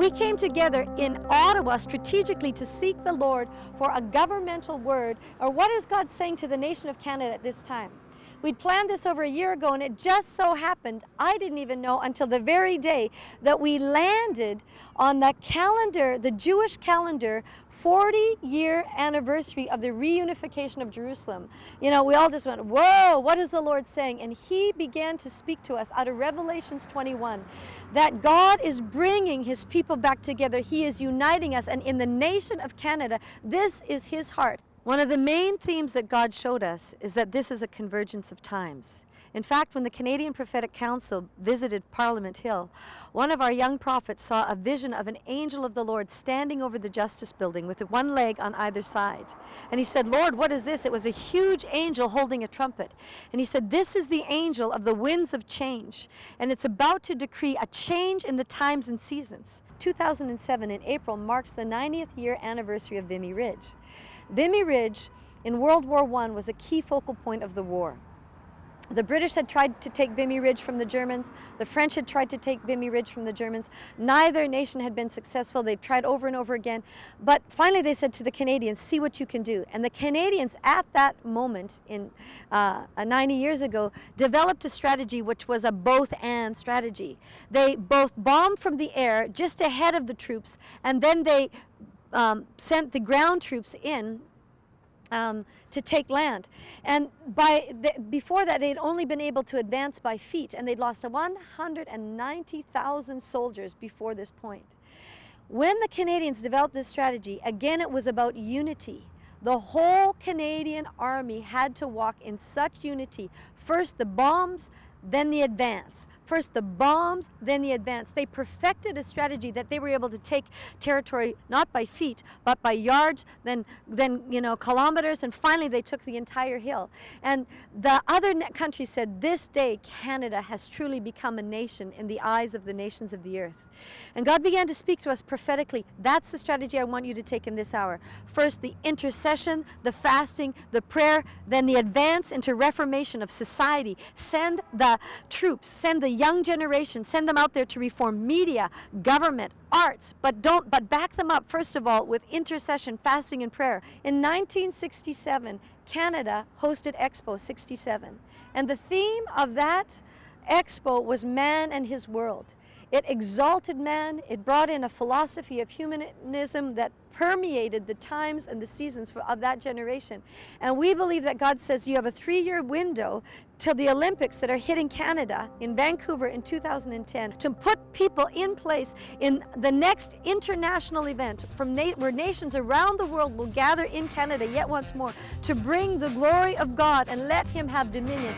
we came together in Ottawa strategically to seek the Lord for a governmental word, or what is God saying to the nation of Canada at this time. We'd planned this over a year ago, and it just so happened, I didn't even know until the very day that we landed on the calendar, the Jewish calendar, 40-year anniversary of the reunification of Jerusalem. You know, we all just went, whoa, what is the Lord saying? And he began to speak to us out of Revelations 21, that God is bringing his people back together. He is uniting us, and in the nation of Canada, this is his heart. One of the main themes that God showed us is that this is a convergence of times. In fact, when the Canadian Prophetic Council visited Parliament Hill, one of our young prophets saw a vision of an angel of the Lord standing over the Justice Building with one leg on either side. And he said, Lord, what is this? It was a huge angel holding a trumpet. And he said, this is the angel of the winds of change. And it's about to decree a change in the times and seasons. 2007 in April marks the 90th year anniversary of Vimy Ridge. Vimy Ridge in World War I was a key focal point of the war. The British had tried to take Vimy Ridge from the Germans. The French had tried to take Vimy Ridge from the Germans. Neither nation had been successful. They've tried over and over again. But finally they said to the Canadians, see what you can do. And the Canadians at that moment, 90 years ago, developed a strategy which was a both-and strategy. They both bombed from the air just ahead of the troops, and then they sent the ground troops in to take land. And before that, they'd only been able to advance by feet, and they'd lost 190,000 soldiers before this point. When the Canadians developed this strategy, again, it was about unity. The whole Canadian army had to walk in such unity. First the bombs, then the advance. First the bombs, then the advance. They perfected a strategy that they were able to take territory not by feet, but by yards, then kilometers, and finally they took the entire hill. And the other countries said, this day Canada has truly become a nation in the eyes of the nations of the earth. And God began to speak to us prophetically. That's the strategy I want you to take in this hour. First, the intercession, the fasting, the prayer, then the advance into reformation of society. Send the troops, send the young generation, send them out there to reform media, government, arts, but back them up, first of all, with intercession, fasting, and prayer. In 1967, Canada hosted Expo 67. And the theme of that expo was man and his world. It exalted man. It brought in a philosophy of humanism that permeated the times and the seasons of that generation. And we believe that God says you have a 3-year window till the Olympics that are hitting Canada in Vancouver in 2010 to put people in place in the next international event where nations around the world will gather in Canada yet once more to bring the glory of God and let him have dominion.